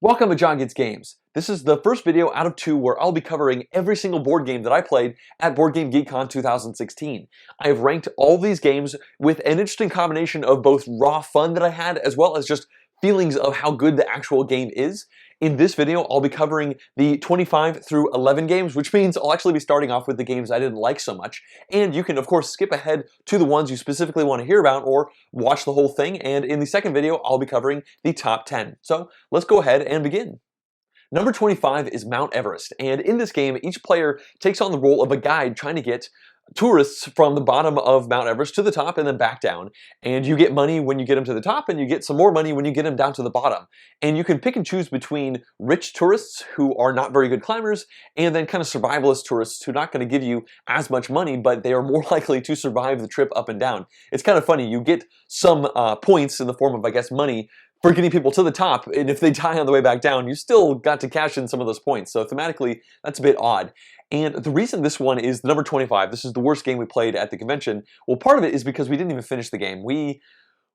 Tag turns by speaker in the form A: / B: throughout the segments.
A: Welcome to JonGetsGames. This is the first video out of two where I'll be covering every single board game that I played at BGG.con 2016. I have ranked all these games with an interesting combination of both raw fun that I had as well as just feelings of how good the actual game is. In this video, I'll be covering the 25 through 11 games, which means I'll actually be starting off with the games I didn't like so much. And you can, of course, skip ahead to the ones you specifically want to hear about or watch the whole thing. And in the second video, I'll be covering the top 10. So let's go ahead and begin. Number 25 is Mount Everest, and in this game, each player takes on the role of a guide trying to get tourists from the bottom of Mount Everest to the top and then back down. And you get money when you get them to the top, and you get some more money when you get them down to the bottom. And you can pick and choose between rich tourists who are not very good climbers, and then kind of survivalist tourists who are not going to give you as much money, but they are more likely to survive the trip up and down. It's kind of funny. You get some points in the form of, I guess, money for getting people to the top, and if they die on the way back down, you still got to cash in some of those points. So thematically, that's a bit odd. And the reason this one is number 25, this is the worst game we played at the convention, well, part of it is because we didn't even finish the game. We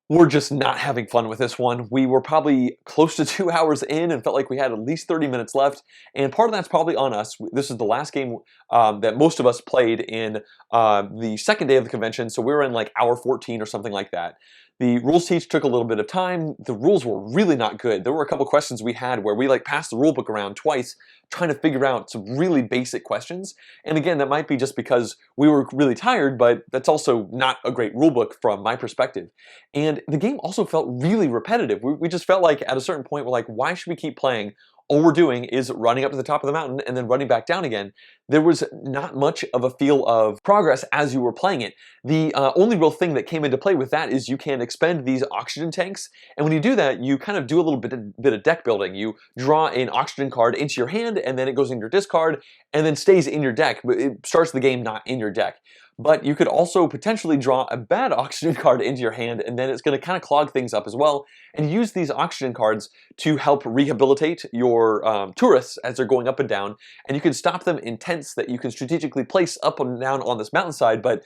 A: were just not having fun with this one. We were probably close to 2 hours in and felt like we had at least 30 minutes left. And part of that's probably on us. This is the last game that most of us played in the second day of the convention. So we were in like hour 14 or something like that. The rules teach took a little bit of time. The rules were really not good. There were a couple questions we had where we like passed the rule book around twice trying to figure out some really basic questions. And again, that might be just because we were really tired, but that's also not a great rule book from my perspective. And the game also felt really repetitive. We just felt like at a certain point we're like, why should we keep playing? All we're doing is running up to the top of the mountain and then running back down again. There was not much of a feel of progress as you were playing it. The only real thing that came into play with that is you can expend these oxygen tanks, and when you do that, you kind of do a little bit of deck building. You draw an oxygen card into your hand, and then it goes in your discard, and then stays in your deck, but it starts the game not in your deck. But you could also potentially draw a bad oxygen card into your hand, and then it's going to kind of clog things up as well, and use these oxygen cards to help rehabilitate your tourists as they're going up and down, and you can stop them in tents that you can strategically place up and down on this mountainside. But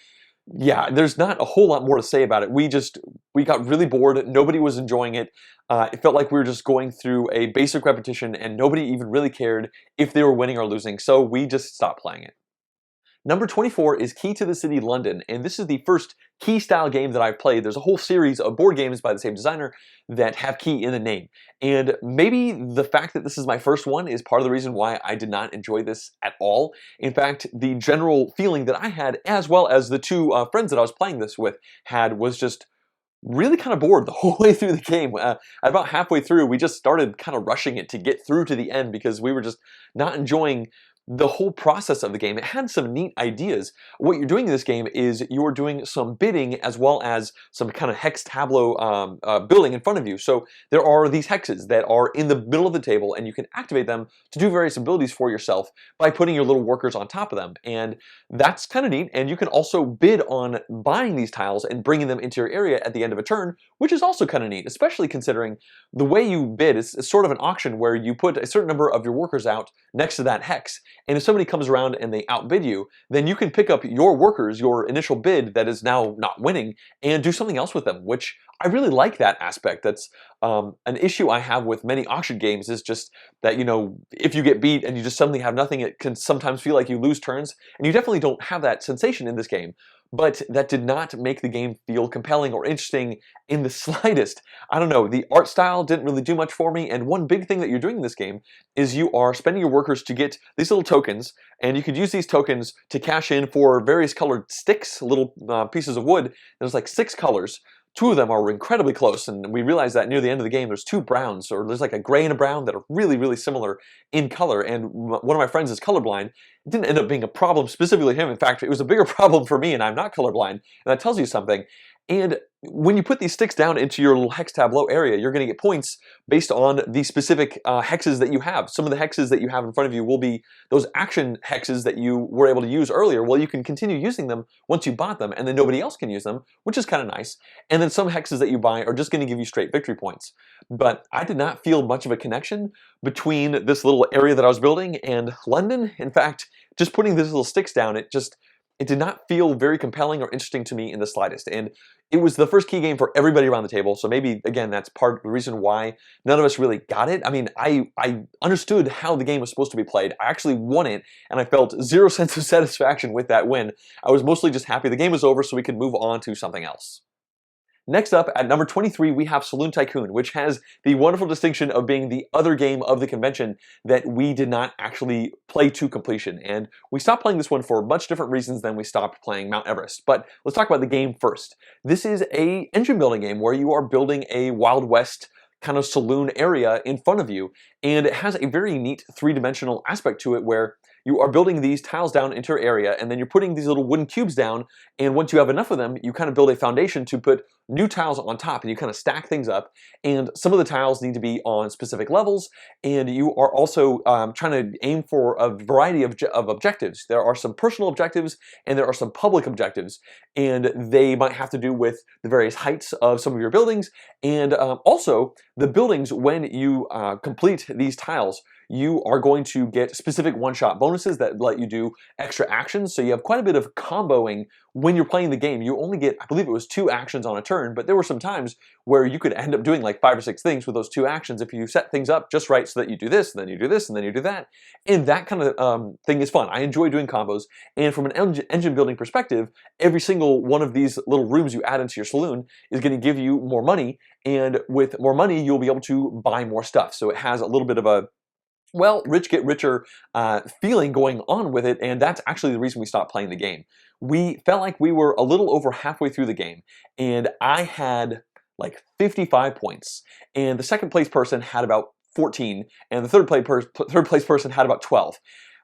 A: yeah, there's not a whole lot more to say about it. We got really bored. Nobody was enjoying it. It felt like we were just going through a basic repetition, and nobody even really cared if they were winning or losing, so we just stopped playing it. Number 24 is Key to the City London, and this is the first Key style game that I've played. There's a whole series of board games by the same designer that have Key in the name. And maybe the fact that this is my first one is part of the reason why I did not enjoy this at all. In fact, the general feeling that I had, as well as the two friends that I was playing this with had, was just really kind of bored the whole way through the game. About halfway through, we just started kind of rushing it to get through to the end because we were just not enjoying the whole process of the game. It had some neat ideas. What you're doing in this game is you're doing some bidding as well as some kind of hex tableau building in front of you. So there are these hexes that are in the middle of the table, and you can activate them to do various abilities for yourself by putting your little workers on top of them. And that's kind of neat. And you can also bid on buying these tiles and bringing them into your area at the end of a turn, which is also kind of neat, especially considering the way you bid is sort of an auction where you put a certain number of your workers out next to that hex. And if somebody comes around and they outbid you, then you can pick up your workers, your initial bid that is now not winning, and do something else with them, which I really like that aspect. That's an issue I have with many auction games, is just that, you know, if you get beat and you just suddenly have nothing, it can sometimes feel like you lose turns, and you definitely don't have that sensation in this game. But that did not make the game feel compelling or interesting in the slightest. I don't know, the art style didn't really do much for me, and one big thing that you're doing in this game is you are spending your workers to get these little tokens, and you could use these tokens to cash in for various colored sticks, little pieces of wood. There's like 6 colors. 2 of them are incredibly close, and we realized that near the end of the game there's 2 browns, or there's like a gray and a brown that are really, really similar in color, and one of my friends is colorblind. It didn't end up being a problem specifically him. In fact, it was a bigger problem for me, and I'm not colorblind, and that tells you something. And when you put these sticks down into your little hex tableau area, you're going to get points based on the specific hexes that you have. Some of the hexes that you have in front of you will be those action hexes that you were able to use earlier. Well, you can continue using them once you bought them, and then nobody else can use them, which is kind of nice. And then some hexes that you buy are just going to give you straight victory points. But I did not feel much of a connection between this little area that I was building and London. In fact, just putting these little sticks down, it just it did not feel very compelling or interesting to me in the slightest. And it was the first key game for everybody around the table, so maybe, again, that's part of the reason why none of us really got it. I mean, I understood how the game was supposed to be played. I actually won it, and I felt zero sense of satisfaction with that win. I was mostly just happy the game was over so we could move on to something else. Next up, at number 23, we have Saloon Tycoon, which has the wonderful distinction of being the other game of the convention that we did not actually play to completion. And we stopped playing this one for much different reasons than we stopped playing Mount Everest. But let's talk about the game first. This is an engine building game where you are building a Wild West kind of saloon area in front of you. And it has a very neat three-dimensional aspect to it where you are building these tiles down into your area, and then you're putting these little wooden cubes down, and once you have enough of them, you kind of build a foundation to put new tiles on top, and you kind of stack things up, and some of the tiles need to be on specific levels, and you are also trying to aim for a variety of objectives. There are some personal objectives, and there are some public objectives, and they might have to do with the various heights of some of your buildings, and also the buildings, when you complete these tiles, you are going to get specific one-shot bonuses that let you do extra actions. So you have quite a bit of comboing when you're playing the game. You only get, I believe it was 2 actions on a turn, but there were some times where you could end up doing like 5 or 6 things with those 2 actions if you set things up just right so that you do this, and then you do this, and then you do that. And that kind of thing is fun. I enjoy doing combos. And from an engine building perspective, every single one of these little rooms you add into your saloon is going to give you more money. And with more money, you'll be able to buy more stuff. So it has a little bit of a, well, rich get richer feeling going on with it, and that's actually the reason we stopped playing the game. We felt like we were a little over halfway through the game, and I had like 55 points, and the second place person had about 14, and the third place person had about 12.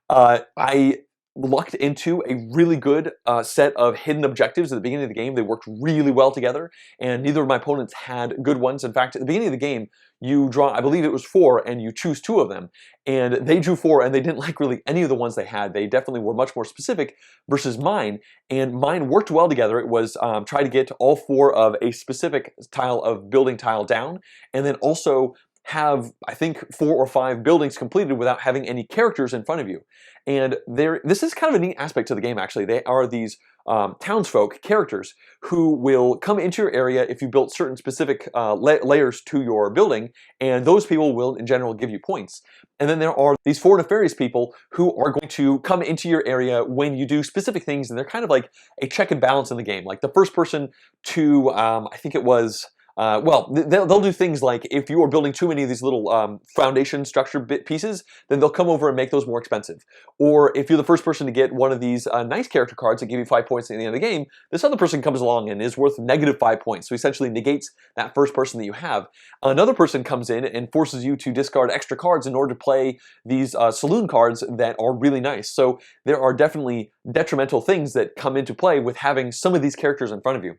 A: I lucked into a really good set of hidden objectives at the beginning of the game. They worked really well together, and neither of my opponents had good ones. In fact, at the beginning of the game, you draw, I believe it was 4, and you choose 2 of them. And they drew 4, and they didn't like really any of the ones they had. They definitely were much more specific versus mine, and mine worked well together. It was try to get all 4 of a specific tile of building tile down, and then also have, I think, 4 or 5 buildings completed without having any characters in front of you. And this is kind of a neat aspect to the game, actually. They are these townsfolk characters who will come into your area if you built certain specific layers to your building, and those people will, in general, give you points. And then there are these 4 nefarious people who are going to come into your area when you do specific things, and they're kind of like a check and balance in the game. Like the first person to, I think it was, well, they'll do things like if you are building too many of these little foundation structure bit pieces, then they'll come over and make those more expensive. Or if you're the first person to get one of these nice character cards that give you 5 points at the end of the game, this other person comes along and is worth -5 points. So essentially negates that first person that you have. Another person comes in and forces you to discard extra cards in order to play these saloon cards that are really nice. So there are definitely detrimental things that come into play with having some of these characters in front of you.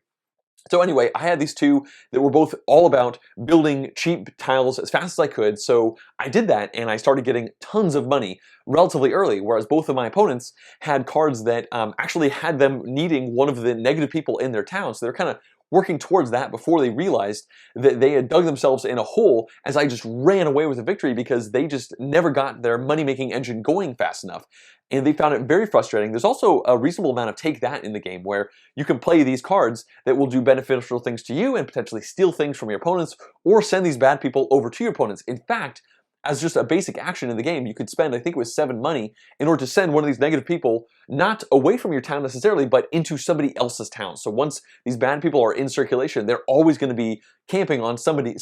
A: So anyway, I had these 2 that were both all about building cheap tiles as fast as I could, so I did that, and I started getting tons of money relatively early, whereas both of my opponents had cards that actually had them needing one of the negative people in their town, so they're kind of working towards that before they realized that they had dug themselves in a hole as I just ran away with a victory because they just never got their money-making engine going fast enough. And they found it very frustrating. There's also a reasonable amount of take that in the game where you can play these cards that will do beneficial things to you and potentially steal things from your opponents or send these bad people over to your opponents. In fact, as just a basic action in the game, you could spend, I think it was 7 money, in order to send one of these negative people not away from your town necessarily, but into somebody else's town. So once these bad people are in circulation, they're always going to be camping on somebody.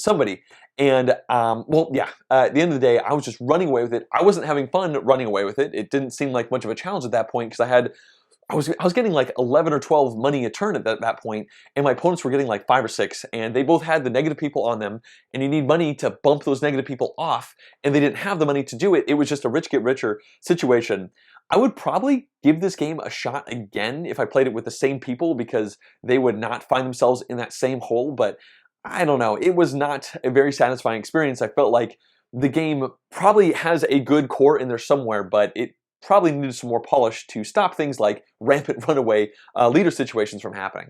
A: And, well, yeah, at the end of the day, I was just running away with it. I wasn't having fun running away with it. It didn't seem like much of a challenge at that point because I was getting like 11 or 12 money a turn at that point, and my opponents were getting like 5 or 6, and they both had the negative people on them, and you need money to bump those negative people off, and they didn't have the money to do it. It was just a rich get richer situation. I would probably give this game a shot again if I played it with the same people because they would not find themselves in that same hole, but I don't know. It was not a very satisfying experience. I felt like the game probably has a good core in there somewhere, but it probably needed some more polish to stop things like rampant runaway leader situations from happening.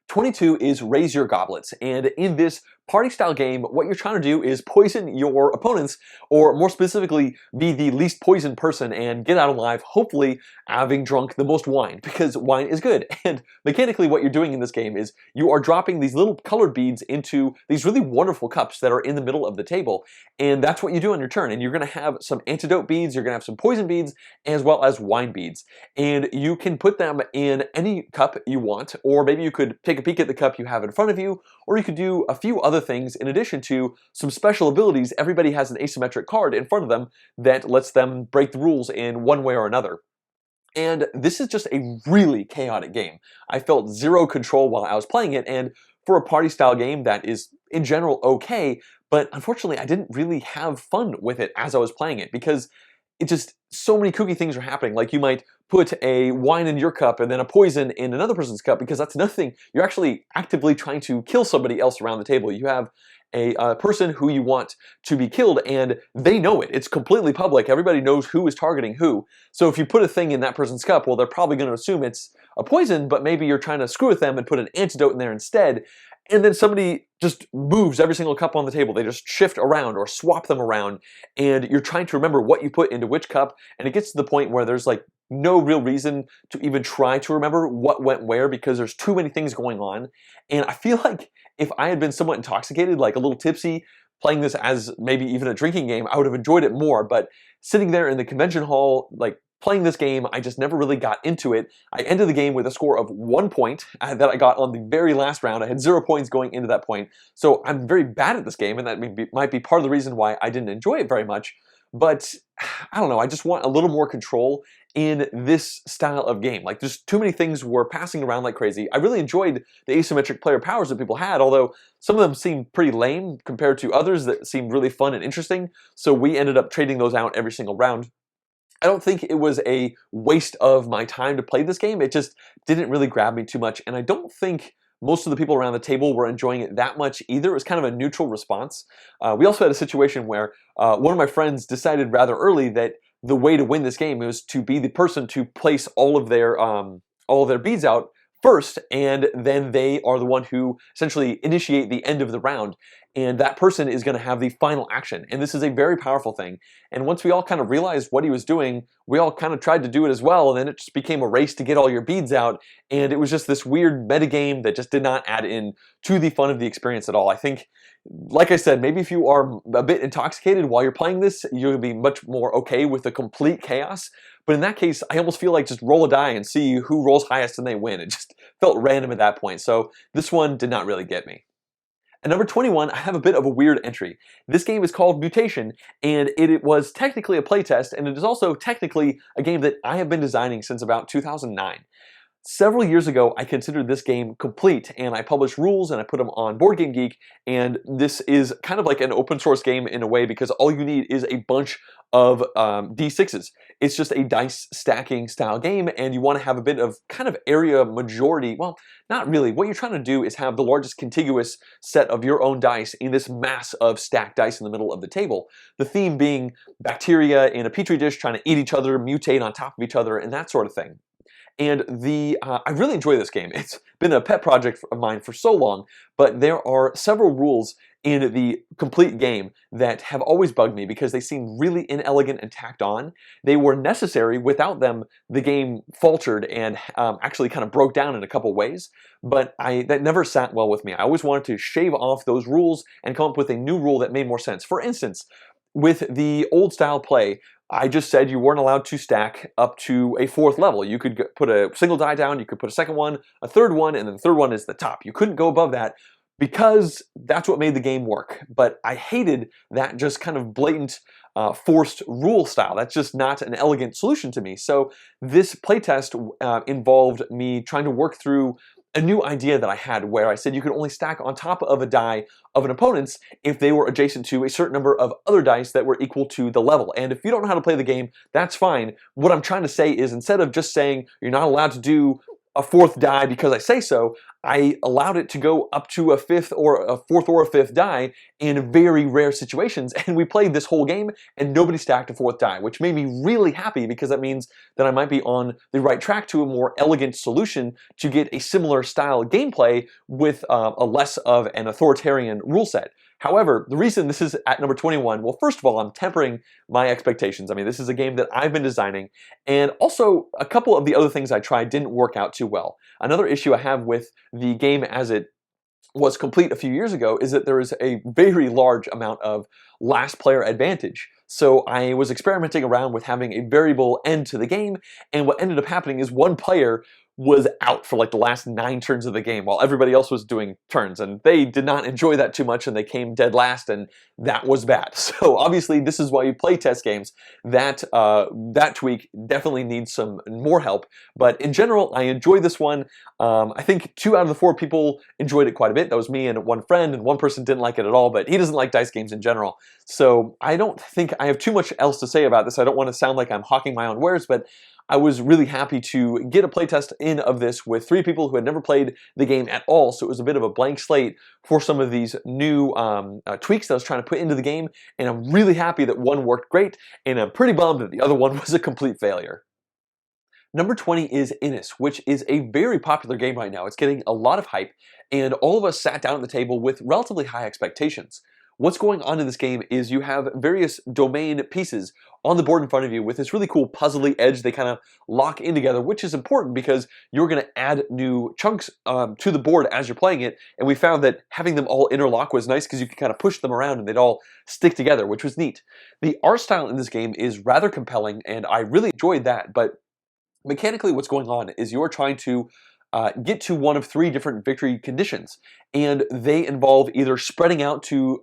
A: 22 is Raise Your Goblets, and in this party style game, what you're trying to do is poison your opponents, or more specifically, be the least poisoned person and get out alive, hopefully having drunk the most wine, because wine is good. And mechanically what you're doing in this game is you are dropping these little colored beads into these really wonderful cups that are in the middle of the table, and that's what you do on your turn. And you're going to have some antidote beads, you're going to have some poison beads, as well as wine beads. And you can put them in any cup you want, or maybe you could take a peek at the cup you have in front of you, or you could do a few other things in addition to some special abilities. Everybody has an asymmetric card in front of them that lets them break the rules in one way or another. And this is just a really chaotic game. I felt zero control while I was playing it, and for a party style game that is in general okay, but unfortunately I didn't really have fun with it as I was playing it, because it just, so many kooky things are happening. Like you might put a wine in your cup and then a poison in another person's cup, because that's another thing. You're actually actively trying to kill somebody else around the table. You have a person who you want to be killed, and they know it. It's completely public. Everybody knows who is targeting who. So if you put a thing in that person's cup, well, they're probably going to assume it's a poison, but maybe you're trying to screw with them and put an antidote in there instead. And then somebody just moves every single cup on the table. They just shift around or swap them around, and you're trying to remember what you put into which cup, and it gets to the point where there's like no real reason to even try to remember what went where, because there's too many things going on. And I feel like if I had been somewhat intoxicated, like a little tipsy, playing this as maybe even a drinking game, I would have enjoyed it more. But sitting there in the convention hall, like playing this game, I just never really got into it. I ended the game with a score of 1 point that I got on the very last round. I had 0 points going into that point. So I'm very bad at this game, and that might be part of the reason why I didn't enjoy it very much. But I don't know, I just want a little more control in this style of game. Like, there's too many things were passing around like crazy. I really enjoyed the asymmetric player powers that people had, although some of them seemed pretty lame compared to others that seemed really fun and interesting. So we ended up trading those out every single round. I don't think it was a waste of my time to play this game. It just didn't really grab me too much, and I don't think most of the people around the table were enjoying it that much either. It was kind of a neutral response. We also had a situation where one of my friends decided rather early that the way to win this game was to be the person to place all of their beads out first, and then they are the one who essentially initiate the end of the round, and that person is going to have the final action. And this is a very powerful thing. And once we all kind of realized what he was doing, we all kind of tried to do it as well, and then it just became a race to get all your beads out, and it was just this weird metagame that just did not add in to the fun of the experience at all. I think, like I said, maybe if you are a bit intoxicated while you're playing this, you'll be much more okay with the complete chaos. But in that case, I almost feel like just roll a die and see who rolls highest and they win. It just felt random at that point. So this one did not really get me. At number 21, I have a bit of a weird entry. This game is called Mutation, and it was technically a playtest, and it is also technically a game that I have been designing since about 2009. Several years ago, I considered this game complete, and I published rules and I put them on Board Game Geek, and this is kind of like an open source game in a way, because all you need is a bunch of D6s. It's just a dice stacking style game, and you want to have a bit of kind of area majority. Well, not really. What you're trying to do is have the largest contiguous set of your own dice in this mass of stacked dice in the middle of the table. The theme being bacteria in a petri dish trying to eat each other, mutate on top of each other, and that sort of thing. And I really enjoy this game. It's been a pet project of mine for so long, but there are several rules in the complete game that have always bugged me because they seem really inelegant and tacked on. They were necessary. Without them, the game faltered and actually kind of broke down in a couple ways, but that never sat well with me. I always wanted to shave off those rules and come up with a new rule that made more sense. For instance, with the old style play, I just said you weren't allowed to stack up to a 4th level. You could put a single die down, you could put a second one, a third one, and then the third one is the top. You couldn't go above that because that's what made the game work. But I hated that just kind of blatant forced rule style. That's just not an elegant solution to me. So this playtest involved me trying to work through a new idea that I had, where I said you could only stack on top of a die of an opponent's if they were adjacent to a certain number of other dice that were equal to the level. And if you don't know how to play the game, that's fine. What I'm trying to say is, instead of just saying you're not allowed to do a 4th die because I say so, I allowed it to go up to a fourth or a fifth die in very rare situations, and we played this whole game and nobody stacked a fourth die, which made me really happy because that means that I might be on the right track to a more elegant solution to get a similar style gameplay with a less of an authoritarian rule set. However, the reason this is at number 21, well, first of all, I'm tempering my expectations. I mean, this is a game that I've been designing, and also a couple of the other things I tried didn't work out too well. Another issue I have with the game as it was complete a few years ago is that there is a very large amount of last player advantage. So I was experimenting around with having a variable end to the game, and what ended up happening is one player was out for like the last 9 turns of the game while everybody else was doing turns, and they did not enjoy that too much and they came dead last, and that was bad. So obviously this is why you play test games. That tweak definitely needs some more help, but in general I enjoy this one. I think 2 out of the 4 people enjoyed it quite a bit. That was me and one friend, and one person didn't like it at all, but he doesn't like dice games in general. So I don't think I have too much else to say about this. I don't want to sound like I'm hawking my own wares, but I was really happy to get a playtest in of this with 3 people who had never played the game at all, so it was a bit of a blank slate for some of these new tweaks that I was trying to put into the game, and I'm really happy that one worked great, and I'm pretty bummed that the other one was a complete failure. Number 20 is Innis, which is a very popular game right now. It's getting a lot of hype, and all of us sat down at the table with relatively high expectations. What's going on in this game is you have various domain pieces on the board in front of you with this really cool puzzly edge. They kind of lock in together, which is important because you're going to add new chunks to the board as you're playing it, and we found that having them all interlock was nice because you could kind of push them around and they'd all stick together, which was neat. The art style in this game is rather compelling, and I really enjoyed that, but mechanically what's going on is you're trying to get to one of 3 different victory conditions, and they involve either spreading out to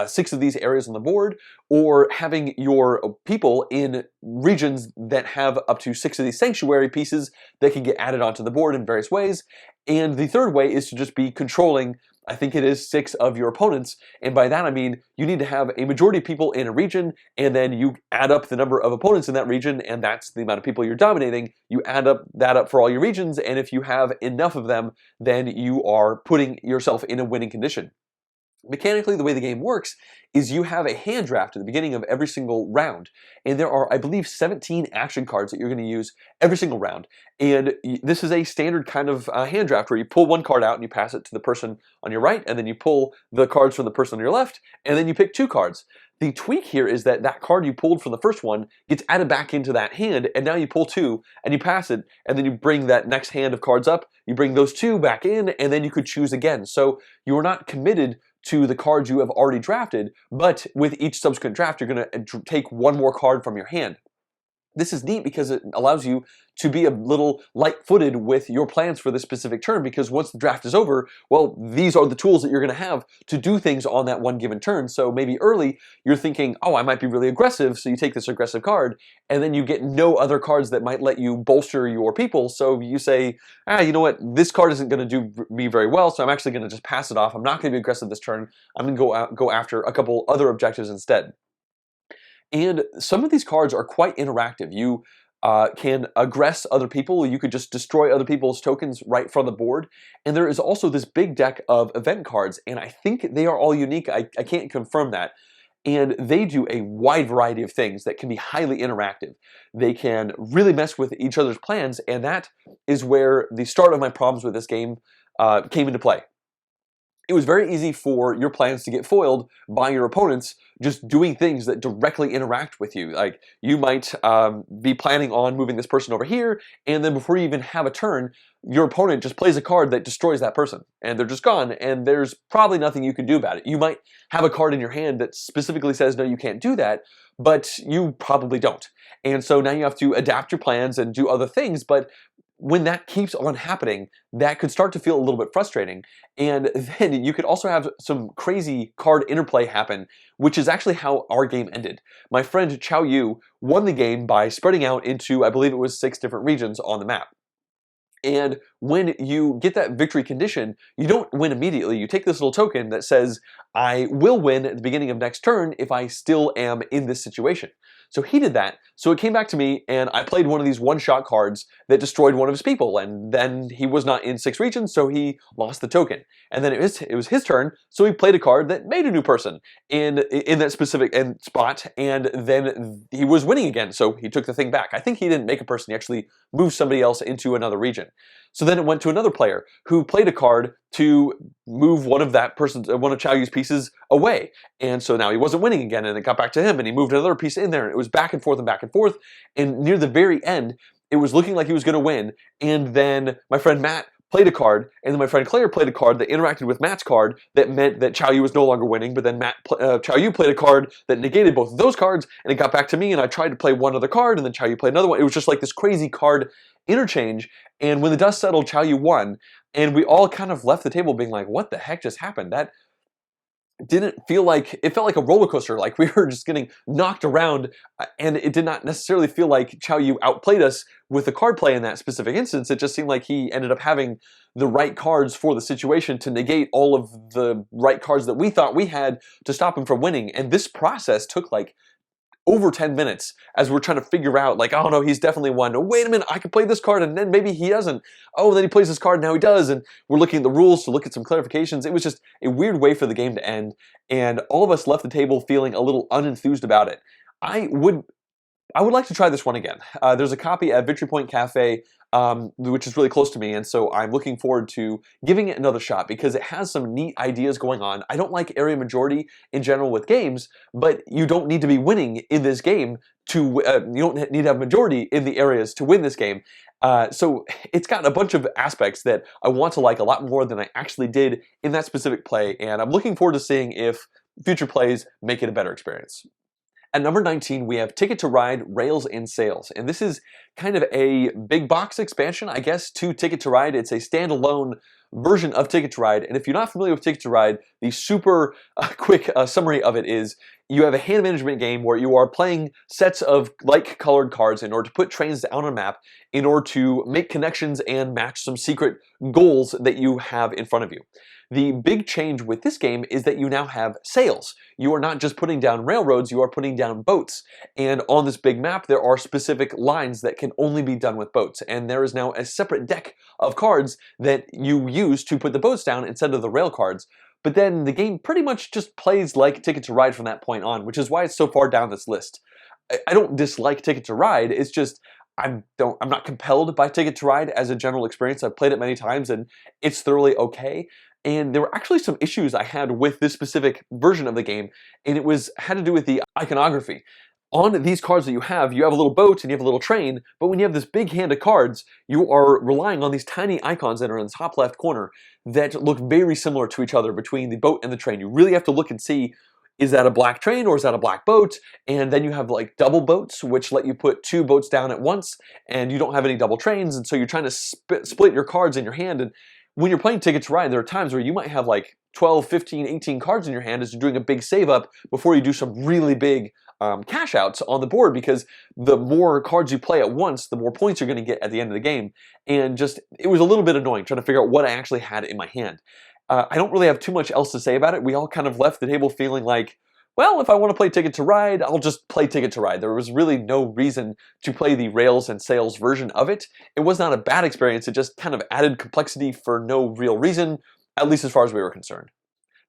A: 6 of these areas on the board, or having your people in regions that have up to 6 of these sanctuary pieces that can get added onto the board in various ways. And the third way is to just be controlling, I think it is 6 of your opponents, and by that I mean you need to have a majority of people in a region, and then you add up the number of opponents in that region, and that's the amount of people you're dominating. You add that up for all your regions, and if you have enough of them, then you are putting yourself in a winning condition. Mechanically, the way the game works is you have a hand draft at the beginning of every single round, and there are, I believe, 17 action cards that you're going to use every single round. And this is a standard kind of hand draft where you pull one card out and you pass it to the person on your right, and then you pull the cards from the person on your left, and then you pick 2 cards. The tweak here is that that card you pulled from the first one gets added back into that hand, and now you pull 2 and you pass it, and then you bring that next hand of cards up, you bring those 2 back in, and then you could choose again. So you are not committed to the cards you have already drafted, but with each subsequent draft, you're going to take 1 more card from your hand. This is neat because it allows you to be a little light-footed with your plans for this specific turn, because once the draft is over, well, these are the tools that you're going to have to do things on that one given turn. So maybe early, you're thinking, oh, I might be really aggressive, so you take this aggressive card, and then you get no other cards that might let you bolster your people, so you say, you know what, this card isn't going to do me very well, so I'm actually going to just pass it off. I'm not going to be aggressive this turn. I'm going to go after a couple other objectives instead. And some of these cards are quite interactive. You can aggress other people. You could just destroy other people's tokens right from the board. And there is also this big deck of event cards, and I think they are all unique. I can't confirm that. And they do a wide variety of things that can be highly interactive. They can really mess with each other's plans, and that is where the start of my problems with this game came into play. It was very easy for your plans to get foiled by your opponents just doing things that directly interact with you. Like, you might be planning on moving this person over here, and then before you even have a turn, your opponent just plays a card that destroys that person, and they're just gone, and there's probably nothing you can do about it. You might have a card in your hand that specifically says, no, you can't do that, but you probably don't. And so now you have to adapt your plans and do other things, but when that keeps on happening, that could start to feel a little bit frustrating. And then you could also have some crazy card interplay happen, which is actually how our game ended. My friend Chow Yu won the game by spreading out into, I believe it was 6 different regions on the map. And when you get that victory condition, you don't win immediately. You take this little token that says, I will win at the beginning of next turn if I still am in this situation. So he did that, so it came back to me, and I played one of these one-shot cards that destroyed one of his people, and then he was not in 6 regions, so he lost the token. And then it was his turn, so he played a card that made a new person in that specific spot, and then he was winning again, so he took the thing back. I think he didn't make a person, he actually moved somebody else into another region. So then it went to another player who played a card to move one of Chow Yu's pieces away. And so now he wasn't winning again, and it got back to him, and he moved another piece in there, and it was back and forth and back and forth. And near the very end, it was looking like he was going to win. And then my friend Matt played a card, and then my friend Claire played a card that interacted with Matt's card that meant that Chow Yu was no longer winning, but then Chow Yu played a card that negated both of those cards, and it got back to me, and I tried to play one other card, and then Chow Yu played another one. It was just like this crazy card interchange, and when the dust settled, Chow Yu won, and we all kind of left the table being like, what the heck just happened? That didn't feel like, it felt like a roller coaster, like we were just getting knocked around, and it did not necessarily feel like Chow Yu outplayed us with the card play in that specific instance. It just seemed like he ended up having the right cards for the situation to negate all of the right cards that we thought we had to stop him from winning. And this process took like over 10 minutes as we're trying to figure out, like, oh no, he's definitely won. Oh, wait a minute, I can play this card, and then maybe he doesn't. Oh, then he plays this card, now he does, and we're looking at the rules to look at some clarifications. It was just a weird way for the game to end, and all of us left the table feeling a little unenthused about it. I would like to try this one again. There's a copy at Victory Point Cafe, which is really close to me, and so I'm looking forward to giving it another shot because it has some neat ideas going on. I don't like area majority in general with games, but you don't need to be winning in this game to, you don't need to have majority in the areas to win this game. So it's got a bunch of aspects that I want to like a lot more than I actually did in that specific play, and I'm looking forward to seeing if future plays make it a better experience. At number 19, we have Ticket to Ride, Rails and Sails. And this is kind of a big box expansion, I guess, to Ticket to Ride. It's a standalone version of Ticket to Ride. And if you're not familiar with Ticket to Ride, the super quick summary of it is you have a hand management game where you are playing sets of like-colored cards in order to put trains on a map in order to make connections and match some secret goals that you have in front of you. The big change with this game is that you now have sails. You are not just putting down railroads, you are putting down boats. And on this big map, there are specific lines that can only be done with boats. And there is now a separate deck of cards that you use to put the boats down instead of the rail cards. But then the game pretty much just plays like Ticket to Ride from that point on, which is why it's so far down this list. I don't dislike Ticket to Ride, it's just I'm not compelled by Ticket to Ride as a general experience. I've played it many times and it's thoroughly okay. And there were actually some issues I had with this specific version of the game, and it had to do with the iconography. On these cards that you have a little boat and you have a little train, but when you have this big hand of cards, you are relying on these tiny icons that are in the top left corner that look very similar to each other between the boat and the train. You really have to look and see, is that a black train or is that a black boat? And then you have like double boats, which let you put 2 boats down at once, and you don't have any double trains, and so you're trying to split your cards in your hand. And when you're playing Ticket to Ride, there are times where you might have like 12, 15, 18 cards in your hand as you're doing a big save up before you do some really big cash outs on the board, because the more cards you play at once, the more points you're going to get at the end of the game. And just, it was a little bit annoying trying to figure out what I actually had in my hand. I don't really have too much else to say about it. We all kind of left the table feeling like, well, if I want to play Ticket to Ride, I'll just play Ticket to Ride. There was really no reason to play the Rails and Sails version of it. It was not a bad experience, it just kind of added complexity for no real reason, at least as far as we were concerned.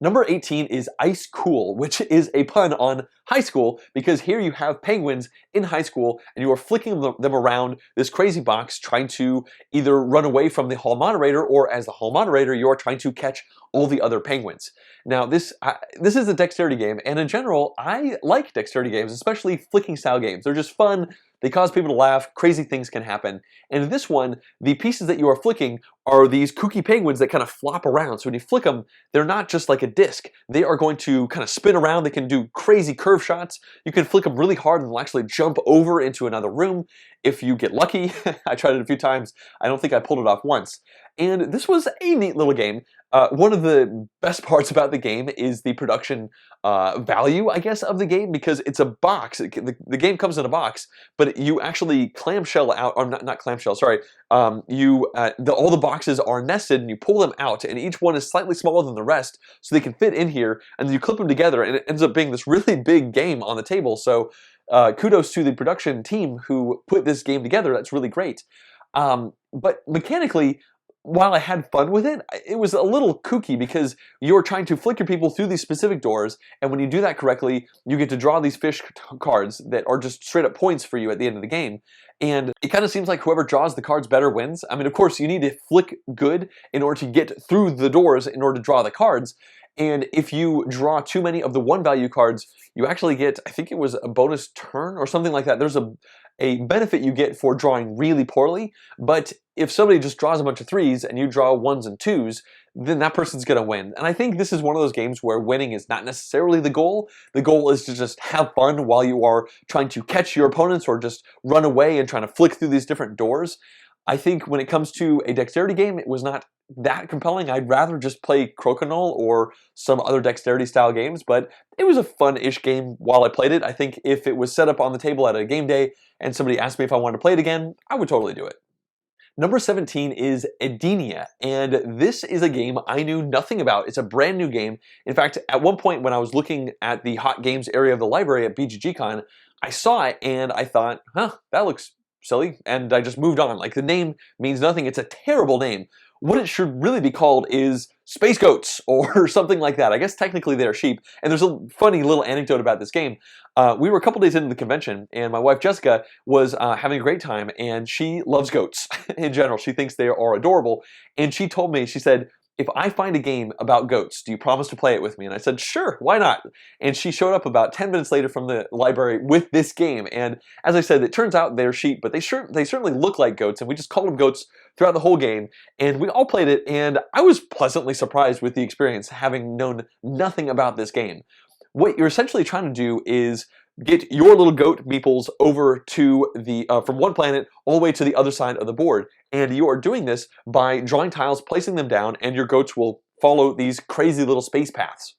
A: Number 18 is Ice Cool, which is a pun on high school, because here you have penguins in high school and you are flicking them around this crazy box trying to either run away from the hall moderator, or as the hall moderator, you are trying to catch all the other penguins. Now this is a dexterity game, and in general, I like dexterity games, especially flicking style games. They're just fun, they cause people to laugh, crazy things can happen. And in this one, the pieces that you are flicking are these kooky penguins that kind of flop around. So when you flick them, they're not just like a disc. They are going to kind of spin around, they can do crazy curve shots. You can flick them really hard and they'll actually jump over into another room if you get lucky. I tried it a few times, I don't think I pulled it off once. And this was a neat little game. One of the best parts about the game is the production value, I guess, of the game, because it's a box. The game comes in a box, but you actually clamshell out, or not clamshell, sorry, all the boxes are nested, and you pull them out, and each one is slightly smaller than the rest, so they can fit in here, and then you clip them together, and it ends up being this really big game on the table. So kudos to the production team who put this game together. That's really great. But mechanically, while I had fun with it, it was a little kooky because you're trying to flick your people through these specific doors, and when you do that correctly, you get to draw these fish cards that are just straight up points for you at the end of the game. And it kind of seems like whoever draws the cards better wins. I mean, of course, you need to flick good in order to get through the doors in order to draw the cards. And if you draw too many of the 1 value cards, you actually get, I think it was a bonus turn or something like that. There's a benefit you get for drawing really poorly, but if somebody just draws a bunch of 3s and you draw 1s and 2s, then that person's gonna win. And I think this is one of those games where winning is not necessarily the goal. The goal is to just have fun while you are trying to catch your opponents or just run away and trying to flick through these different doors. I think when it comes to a dexterity game, it was not that compelling. I'd rather just play Crokinole or some other dexterity style games, but it was a fun-ish game while I played it. I think if it was set up on the table at a game day and somebody asked me if I wanted to play it again, I would totally do it. Number 17 is Edenia, and this is a game I knew nothing about. It's a brand new game. In fact, at one point when I was looking at the hot games area of the library at BGG.con, I saw it and I thought, huh, that looks silly, and I just moved on. Like, the name means nothing. It's a terrible name. What it should really be called is Space Goats or something like that. I guess technically they're sheep. And there's a funny little anecdote about this game. We were a couple days into the convention, and my wife Jessica was having a great time, and she loves goats in general. She thinks they are adorable. And she told me, she said, if I find a game about goats, do you promise to play it with me? And I said, sure, why not? And she showed up about 10 minutes later from the library with this game. And as I said, it turns out they're sheep, but they certainly look like goats, and we just called them goats throughout the whole game. And we all played it, and I was pleasantly surprised with the experience, having known nothing about this game. What you're essentially trying to do is get your little goat meeples over to the from one planet all the way to the other side of the board, and you are doing this by drawing tiles, placing them down, and your goats will follow these crazy little space paths.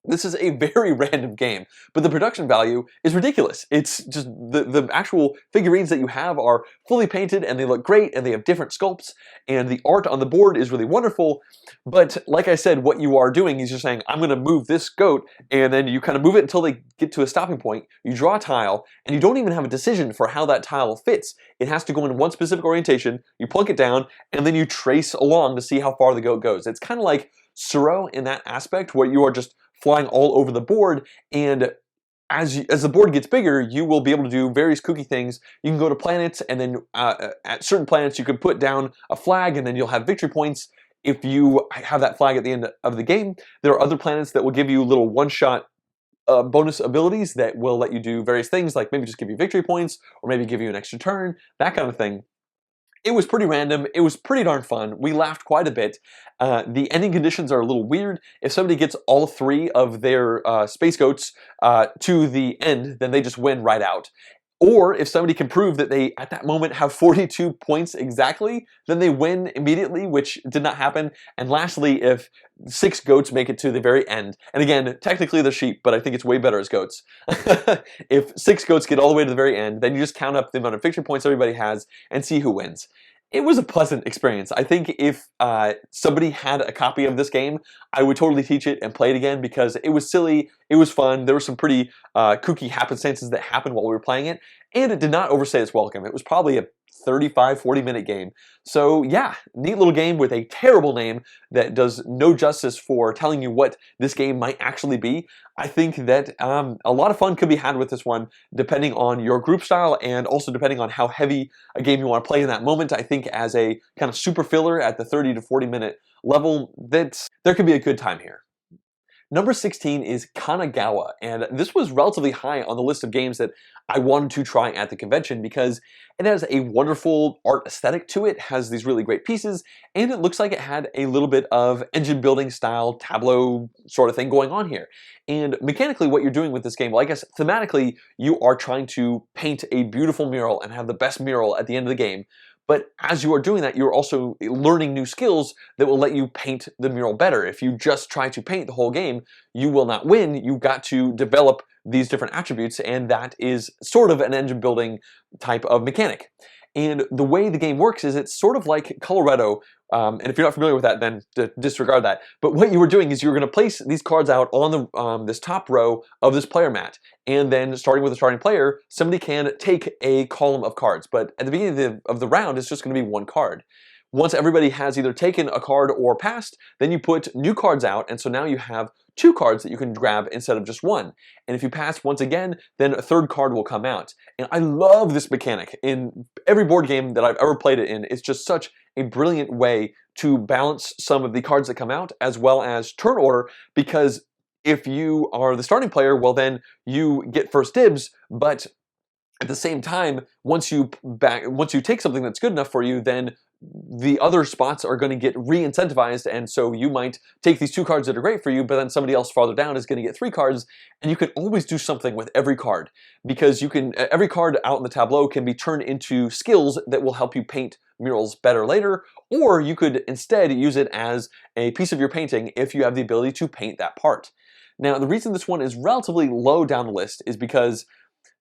A: This is a very random game, but the production value is ridiculous. It's just the actual figurines that you have are fully painted, and they look great, and they have different sculpts, and the art on the board is really wonderful. But like I said, what you are doing is you're saying, I'm going to move this goat, and then you kind of move it until they get to a stopping point. You draw a tile, and you don't even have a decision for how that tile fits. It has to go in one specific orientation, you plunk it down, and then you trace along to see how far the goat goes. It's kind of like Suro in that aspect, where you are just flying all over the board, and as the board gets bigger, you will be able to do various kooky things. You can go to planets, and then at certain planets you can put down a flag, and then you'll have victory points if you have that flag at the end of the game. There are other planets that will give you little one-shot bonus abilities that will let you do various things, like maybe just give you victory points, or maybe give you an extra turn, that kind of thing. It was pretty random. It was pretty darn fun. We laughed quite a bit. The ending conditions are a little weird. If somebody gets all 3 of their space goats to the end, then they just win right out. Or if somebody can prove that they, at that moment, have 42 points exactly, then they win immediately, which did not happen. And lastly, if 6 goats make it to the very end, and again, technically they're sheep, but I think it's way better as goats. If 6 goats get all the way to the very end, then you just count up the amount of victory points everybody has and see who wins. It was a pleasant experience. I think if somebody had a copy of this game, I would totally teach it and play it again, because it was silly, it was fun, there were some pretty kooky happenstances that happened while we were playing it, and it did not overstay its welcome. It was probably a 35-40 minute game. So yeah, neat little game with a terrible name that does no justice for telling you what this game might actually be. I think that a lot of fun could be had with this one, depending on your group style, and also depending on how heavy a game you want to play in that moment. I think as a kind of super filler at the 30 to 40 minute level, there could be a good time here. Number 16 is Kanagawa, and this was relatively high on the list of games that I wanted to try at the convention because it has a wonderful art aesthetic to it, has these really great pieces, and it looks like it had a little bit of engine building style tableau sort of thing going on here. And mechanically what you're doing with this game, well, I guess thematically you are trying to paint a beautiful mural and have the best mural at the end of the game. But as you are doing that, you're also learning new skills that will let you paint the mural better. If you just try to paint the whole game, you will not win. You've got to develop these different attributes, and that is sort of an engine building type of mechanic. And the way the game works is it's sort of like Colorado. And if you're not familiar with that, then disregard that. But what you were doing is you were going to place these cards out on the this top row of this player mat, and then starting with the starting player, somebody can take a column of cards. But at the beginning of the round, it's just going to be one card. Once everybody has either taken a card or passed, then you put new cards out, and so now you have 2 cards that you can grab instead of just 1. And if you pass once again, then a 3rd card will come out. And I love this mechanic. In every board game that I've ever played it in, it's just such a brilliant way to balance some of the cards that come out as well as turn order, because if you are the starting player, well then you get first dibs, but at the same time, once you take something that's good enough for you, then the other spots are going to get re-incentivized, and so you might take these 2 cards that are great for you, but then somebody else farther down is going to get 3 cards, and you can always do something with every card, because you can every card out in the tableau can be turned into skills that will help you paint murals better later, or you could instead use it as a piece of your painting if you have the ability to paint that part. Now, the reason this one is relatively low down the list is because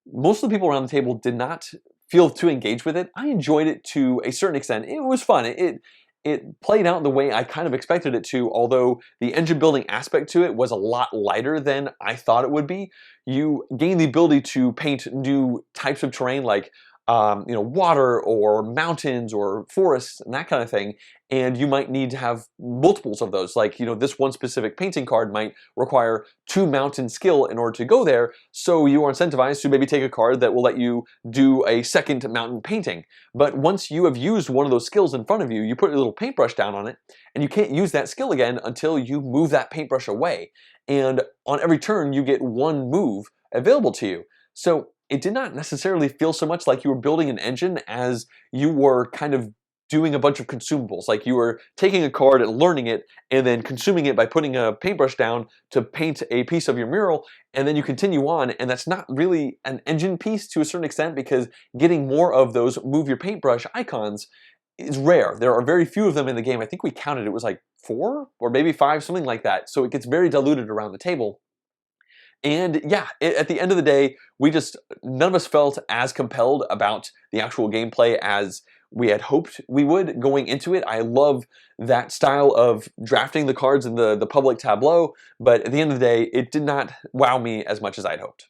A: most of the people around the table did not feel too engaged with it. I enjoyed it to a certain extent. It was fun. It played out the way I kind of expected it to, although the engine building aspect to it was a lot lighter than I thought it would be. You gain the ability to paint new types of terrain like water or mountains or forests and that kind of thing, and you might need to have multiples of those. Like, this one specific painting card might require 2 mountain skill in order to go there, so you are incentivized to maybe take a card that will let you do a 2nd mountain painting. But once you have used one of those skills in front of you, you put your little paintbrush down on it, and you can't use that skill again until you move that paintbrush away. And on every turn, you get 1 move available to you. So it did not necessarily feel so much like you were building an engine as you were kind of doing a bunch of consumables. Like you were taking a card and learning it and then consuming it by putting a paintbrush down to paint a piece of your mural, and then you continue on, and that's not really an engine piece to a certain extent, because getting more of those move your paintbrush icons is rare. There are very few of them in the game. I think we counted, it was like 4 or maybe 5, something like that. So it gets very diluted around the table. And yeah, at the end of the day, none of us felt as compelled about the actual gameplay as we had hoped we would going into it. I love that style of drafting the cards in the public tableau, but at the end of the day, it did not wow me as much as I'd hoped.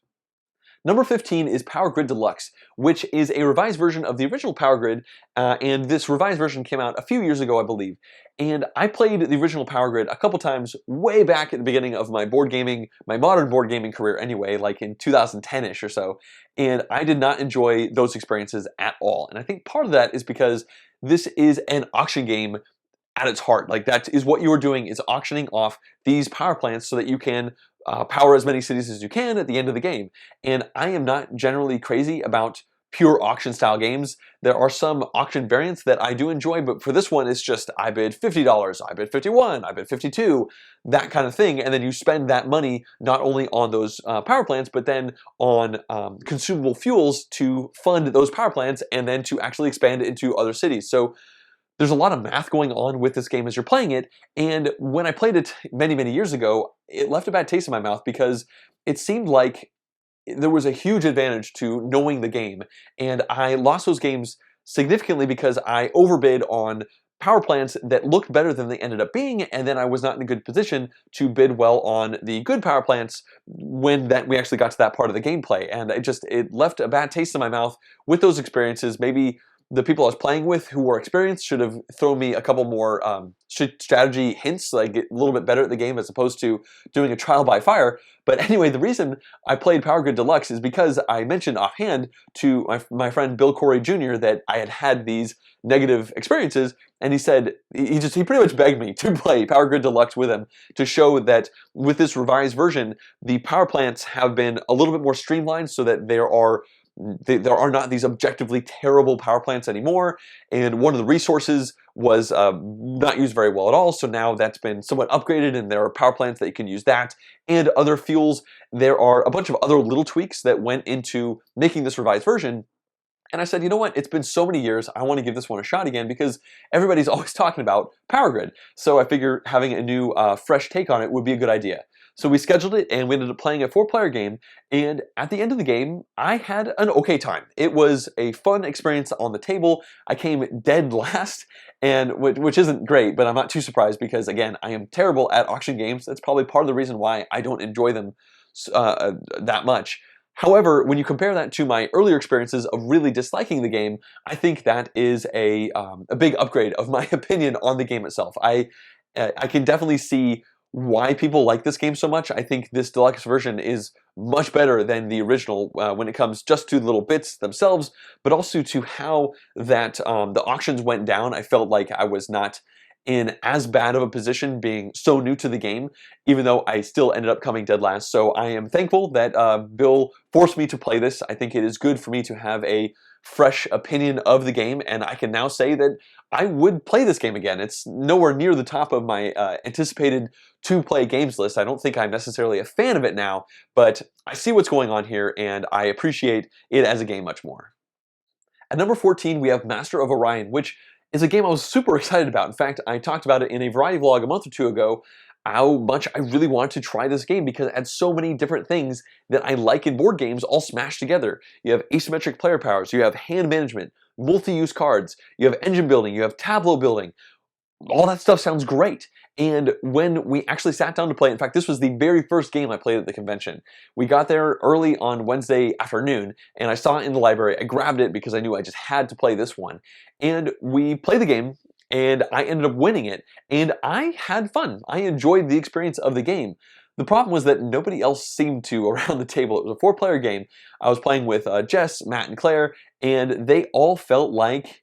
A: Number 15 is Power Grid Deluxe, which is a revised version of the original Power Grid, and this revised version came out a few years ago, I believe. And I played the original Power Grid a couple times way back at the beginning of my modern board gaming career anyway, like in 2010-ish or so, and I did not enjoy those experiences at all. And I think part of that is because this is an auction game at its heart. Like, that is what you are doing, is auctioning off these power plants so that you can power as many cities as you can at the end of the game. And I am not generally crazy about pure auction style games. There are some auction variants that I do enjoy, but for this one, it's just I bid $50, I bid $51, I bid $52, that kind of thing. And then you spend that money not only on those power plants, but then on consumable fuels to fund those power plants and then to actually expand it into other cities. So there's a lot of math going on with this game as you're playing it, and when I played it many, many years ago, it left a bad taste in my mouth because it seemed like there was a huge advantage to knowing the game, and I lost those games significantly because I overbid on power plants that looked better than they ended up being, and then I was not in a good position to bid well on the good power plants when we actually got to that part of the gameplay, and it left a bad taste in my mouth with those experiences. Maybe the people I was playing with who were experienced should have thrown me a couple more strategy hints so I get a little bit better at the game as opposed to doing a trial by fire. But anyway, the reason I played Power Grid Deluxe is because I mentioned offhand to my friend Bill Corey Jr. that I had these negative experiences, and he said, he pretty much begged me to play Power Grid Deluxe with him to show that with this revised version, the power plants have been a little bit more streamlined so that there are not these objectively terrible power plants anymore, and one of the resources was not used very well at all, so now that's been somewhat upgraded and there are power plants that you can use that, and other fuels. There are a bunch of other little tweaks that went into making this revised version, and I said, you know what, it's been so many years, I want to give this one a shot again because everybody's always talking about Power Grid, so I figure having a new fresh take on it would be a good idea. So we scheduled it and we ended up playing a 4-player game, and at the end of the game, I had an okay time. It was a fun experience on the table. I came dead last, and which isn't great, but I'm not too surprised because, again, I am terrible at auction games. That's probably part of the reason why I don't enjoy them that much. However, when you compare that to my earlier experiences of really disliking the game, I think that is a big upgrade of my opinion on the game itself. I can definitely see why people like this game so much. I think this deluxe version is much better than the original when it comes just to the little bits themselves, but also to how that the auctions went down. I felt like I was not in as bad of a position being so new to the game, even though I still ended up coming dead last. So I am thankful that Bill forced me to play this. I think it is good for me to have a fresh opinion of the game, and I can now say that I would play this game again. It's nowhere near the top of my anticipated to-play games list. I don't think I'm necessarily a fan of it now, but I see what's going on here, and I appreciate it as a game much more. At number 14, we have Master of Orion, which is a game I was super excited about. In fact, I talked about it in a variety vlog a month or two ago, how much I really wanted to try this game because it had so many different things that I like in board games all smashed together. You have asymmetric player powers, you have hand management, multi-use cards, you have engine building, you have tableau building. All that stuff sounds great. And when we actually sat down to play, in fact, this was the very first game I played at the convention. We got there early on Wednesday afternoon, and I saw it in the library. I grabbed it because I knew I just had to play this one. And we played the game, and I ended up winning it. And I had fun. I enjoyed the experience of the game. The problem was that nobody else seemed to around the table. It was a 4-player game. I was playing with Jess, Matt, and Claire, and they all felt like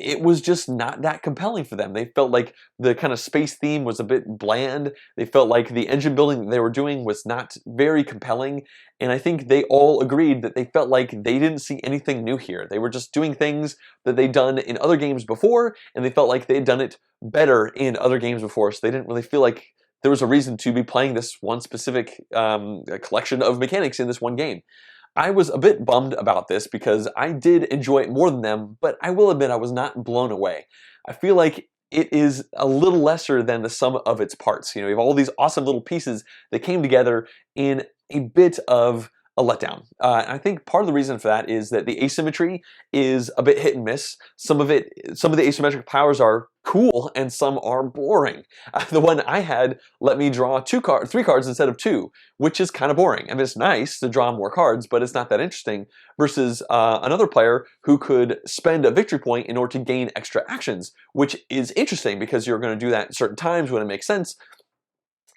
A: it was just not that compelling for them. They felt like the kind of space theme was a bit bland. They felt like the engine building that they were doing was not very compelling. And I think they all agreed that they felt like they didn't see anything new here. They were just doing things that they'd done in other games before, and they felt like they'd done it better in other games before, so they didn't really feel like there was a reason to be playing this one specific collection of mechanics in this one game. I was a bit bummed about this because I did enjoy it more than them, but I will admit I was not blown away. I feel like it is a little lesser than the sum of its parts. You know, you have all these awesome little pieces that came together in a bit of a letdown. I think part of the reason for that is that the asymmetry is a bit hit and miss. Some of the asymmetric powers are cool and some are boring. The one I had let me draw 3 cards instead of 2, which is kind of boring. I mean, it's nice to draw more cards, but it's not that interesting, versus another player who could spend a victory point in order to gain extra actions, which is interesting because you're going to do that at certain times when it makes sense.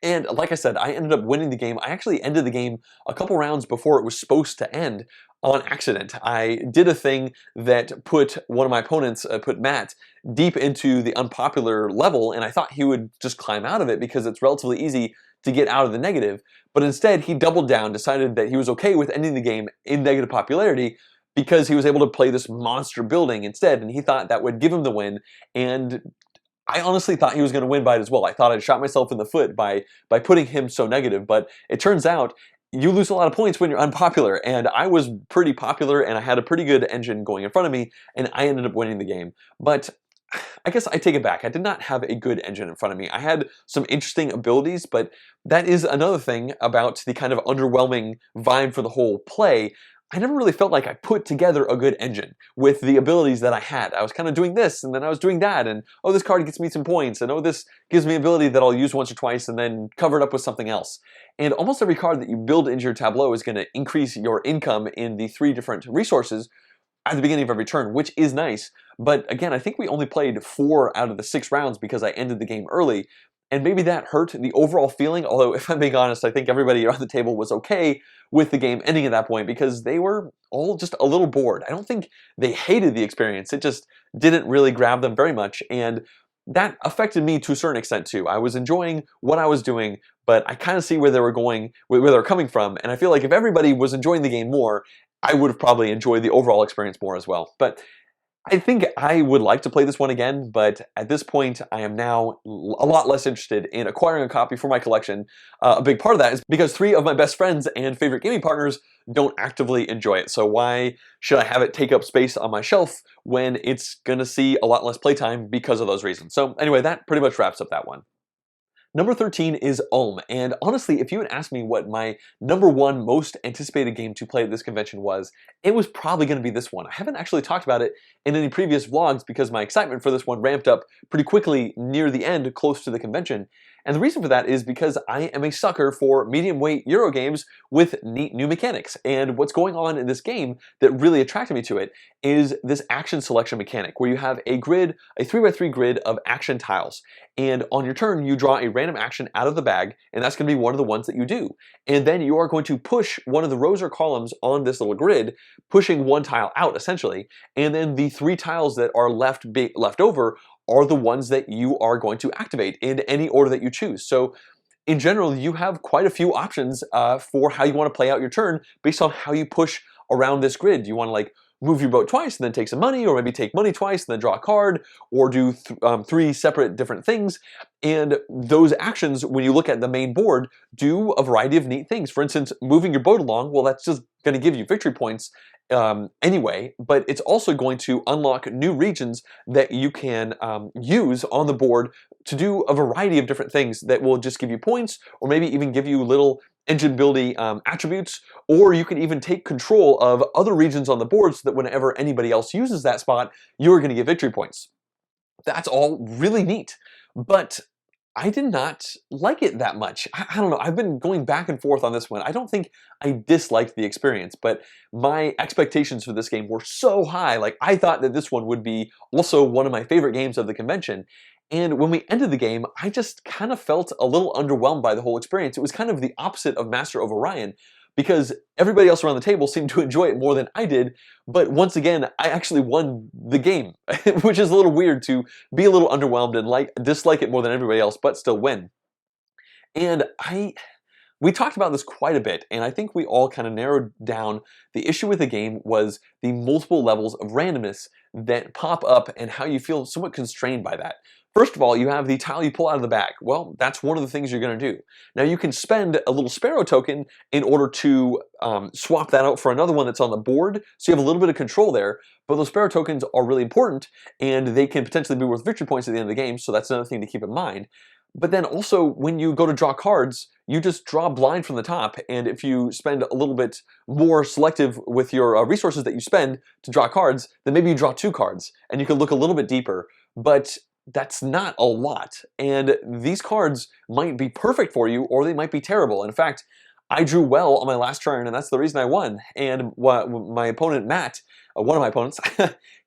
A: And like I said, I ended up winning the game. I actually ended the game a couple rounds before it was supposed to end on accident. I did a thing that put one of my opponents, put Matt, deep into the unpopular level, and I thought he would just climb out of it because it's relatively easy to get out of the negative. But instead, he doubled down, decided that he was okay with ending the game in negative popularity because he was able to play this monster building instead, and he thought that would give him the win. And I honestly thought he was going to win by it as well. I thought I'd shot myself in the foot by putting him so negative, but it turns out you lose a lot of points when you're unpopular, and I was pretty popular and I had a pretty good engine going in front of me, and I ended up winning the game. But I guess I take it back. I did not have a good engine in front of me. I had some interesting abilities, but that is another thing about the kind of underwhelming vibe for the whole play. I never really felt like I put together a good engine with the abilities that I had. I was kind of doing this, and then I was doing that, and oh, this card gets me some points, and oh, this gives me ability that I'll use once or twice and then cover it up with something else. And almost every card that you build into your tableau is going to increase your income in the 3 different resources at the beginning of every turn, which is nice. But again, I think we only played 4 out of the 6 rounds because I ended the game early. And maybe that hurt the overall feeling, although if I'm being honest, I think everybody around the table was okay with the game ending at that point because they were all just a little bored. I don't think they hated the experience, it just didn't really grab them very much, and that affected me to a certain extent too. I was enjoying what I was doing, but I kind of see where they were going, where they were coming from, and I feel like if everybody was enjoying the game more, I would have probably enjoyed the overall experience more as well. But I think I would like to play this one again, but at this point, I am now a lot less interested in acquiring a copy for my collection. A big part of that is because 3 of my best friends and favorite gaming partners don't actively enjoy it. So why should I have it take up space on my shelf when it's gonna see a lot less playtime because of those reasons? So anyway, that pretty much wraps up that one. Number 13 is Ulm, and honestly, if you had asked me what my number one most anticipated game to play at this convention was, it was probably going to be this one. I haven't actually talked about it in any previous vlogs because my excitement for this one ramped up pretty quickly near the end, close to the convention. And the reason for that is because I am a sucker for medium weight Euro games with neat new mechanics. And what's going on in this game that really attracted me to it is this action selection mechanic where you have a grid, a 3x3 grid of action tiles. And on your turn, you draw a random action out of the bag, and that's going to be one of the ones that you do. And then you are going to push one of the rows or columns on this little grid, pushing one tile out essentially. And then the 3 tiles that are left over are the ones that you are going to activate in any order that you choose. So in general, you have quite a few options for how you want to play out your turn based on how you push around this grid. Do you want to like move your boat twice and then take some money, or maybe take money twice and then draw a card, or do 3 separate different things? And those actions, when you look at the main board, do a variety of neat things. For instance, moving your boat along, well, that's just going to give you victory points anyway, but it's also going to unlock new regions that you can use on the board to do a variety of different things that will just give you points, or maybe even give you little engine building attributes, or you can even take control of other regions on the board so that whenever anybody else uses that spot, you're going to get victory points. That's all really neat, but I did not like it that much. I don't know, I've been going back and forth on this one. I don't think I disliked the experience, but my expectations for this game were so high. Like, I thought that this one would be also one of my favorite games of the convention. And when we ended the game, I just kind of felt a little underwhelmed by the whole experience. It was kind of the opposite of Master of Orion, because everybody else around the table seemed to enjoy it more than I did. But once again, I actually won the game, which is a little weird to be a little underwhelmed and dislike it more than everybody else, but still win. And we talked about this quite a bit, and I think we all kind of narrowed down the issue with the game was the multiple levels of randomness that pop up and how you feel somewhat constrained by that. First of all, you have the tile you pull out of the bag. Well, that's one of the things you're going to do. Now, you can spend a little sparrow token in order to swap that out for another one that's on the board, so you have a little bit of control there, but those sparrow tokens are really important, and they can potentially be worth victory points at the end of the game, so that's another thing to keep in mind. But then also, when you go to draw cards, you just draw blind from the top, and if you spend a little bit more selective with your resources that you spend to draw cards, then maybe you draw 2 cards, and you can look a little bit deeper. But that's not a lot, and these cards might be perfect for you, or they might be terrible. In fact, I drew well on my last turn, and that's the reason I won. And my opponent, Matt, one of my opponents,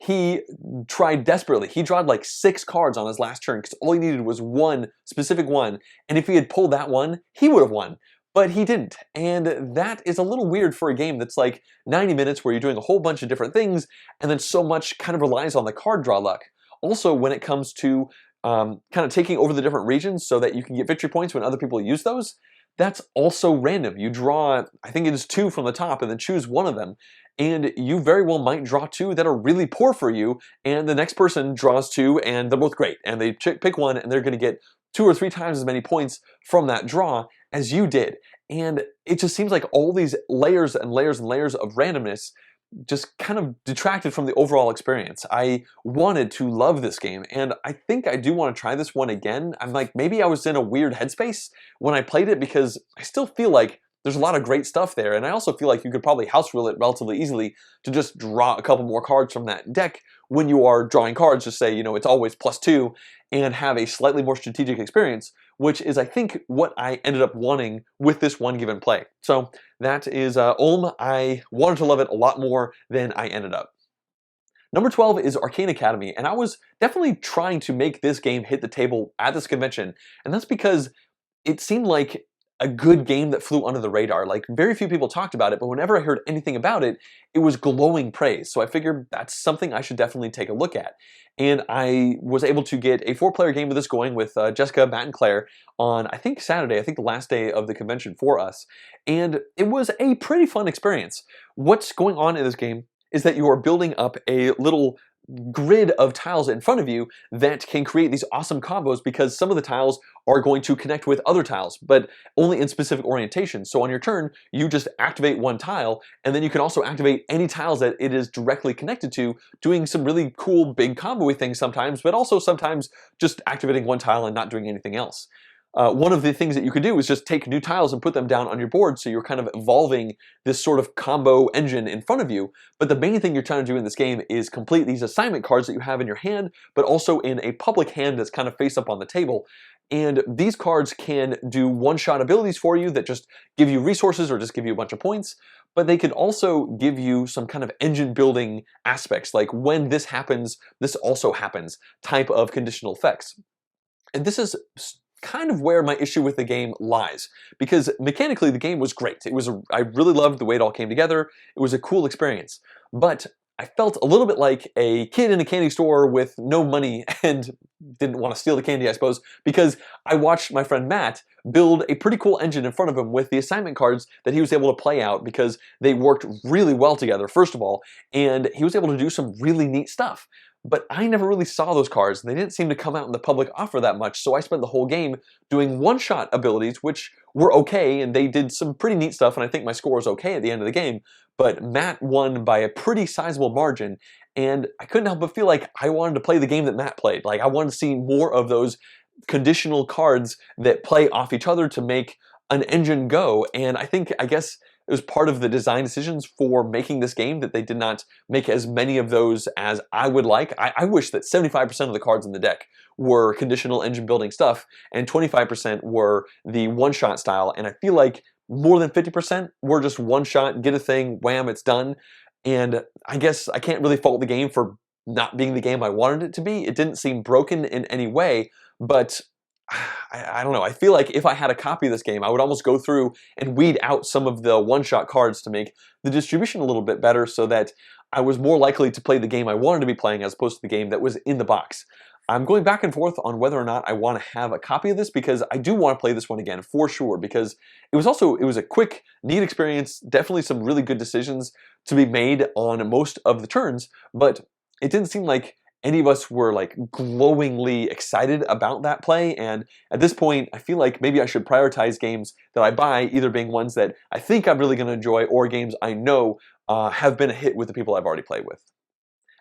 A: he tried desperately. He drawed like 6 cards on his last turn, because all he needed was one specific one, and if he had pulled that one, he would have won. But he didn't, and that is a little weird for a game that's like 90 minutes where you're doing a whole bunch of different things, and then so much kind of relies on the card draw luck. Also, when it comes to kind of taking over the different regions so that you can get victory points when other people use those, that's also random. You draw, I think it is 2 from the top, and then choose one of them. And you very well might draw 2 that are really poor for you, and the next person draws 2, and they're both great. And they pick one, and they're going to get 2 or 3 times as many points from that draw as you did. And it just seems like all these layers and layers and layers of randomness just kind of detracted from the overall experience. I wanted to love this game, and I think I do want to try this one again. I'm like, maybe I was in a weird headspace when I played it, because I still feel like there's a lot of great stuff there, and I also feel like you could probably house rule it relatively easily to just draw a couple more cards from that deck when you are drawing cards. Just say, you know, it's always +2, and have a slightly more strategic experience, which is, I think, what I ended up wanting with this one given play. So that is Ulm. I wanted to love it a lot more than I ended up. Number 12 is Arcane Academy, and I was definitely trying to make this game hit the table at this convention, and that's because it seemed like a good game that flew under the radar. Like, very few people talked about it, but whenever I heard anything about it, it was glowing praise. So I figured that's something I should definitely take a look at. And I was able to get a 4-player game with this going with Jessica, Matt, and Claire on, I think, Saturday, I think the last day of the convention for us. And it was a pretty fun experience. What's going on in this game is that you are building up a little grid of tiles in front of you that can create these awesome combos, because some of the tiles are going to connect with other tiles, but only in specific orientations. So on your turn, you just activate one tile, and then you can also activate any tiles that it is directly connected to, doing some really cool big combo-y things sometimes, but also sometimes just activating one tile and not doing anything else. one of the things that you could do is just take new tiles and put them down on your board, so you're kind of evolving this sort of combo engine in front of you. But the main thing you're trying to do in this game is complete these assignment cards that you have in your hand, but also in a public hand that's kind of face up on the table. And these cards can do one-shot abilities for you that just give you resources or just give you a bunch of points, but they could also give you some kind of engine building aspects, like when this happens, this also happens type of conditional effects. And this is kind of where my issue with the game lies, because mechanically the game was great. I really loved the way it all came together. It was a cool experience, but I felt a little bit like a kid in a candy store with no money and didn't want to steal the candy, I suppose, because I watched my friend Matt build a pretty cool engine in front of him with the assignment cards that he was able to play out, because they worked really well together, first of all, and he was able to do some really neat stuff. But I never really saw those cards, and they didn't seem to come out in the public offer that much, so I spent the whole game doing one-shot abilities, which were okay, and they did some pretty neat stuff, and I think my score was okay at the end of the game, but Matt won by a pretty sizable margin, and I couldn't help but feel like I wanted to play the game that Matt played. Like, I wanted to see more of those conditional cards that play off each other to make an engine go, and I guess it was part of the design decisions for making this game that they did not make as many of those as I would like. I wish that 75% of the cards in the deck were conditional engine building stuff, and 25% were the one-shot style, and I feel like more than 50% were just one-shot, get a thing, wham, it's done. And I guess I can't really fault the game for not being the game I wanted it to be. It didn't seem broken in any way, but I don't know. I feel like if I had a copy of this game, I would almost go through and weed out some of the one-shot cards to make the distribution a little bit better, so that I was more likely to play the game I wanted to be playing as opposed to the game that was in the box. I'm going back and forth on whether or not I want to have a copy of this, because I do want to play this one again for sure, because it was a quick, neat experience, definitely some really good decisions to be made on most of the turns, but it didn't seem like any of us were like glowingly excited about that play, and at this point I feel like maybe I should prioritize games that I buy, either being ones that I think I'm really going to enjoy or games I know have been a hit with the people I've already played with.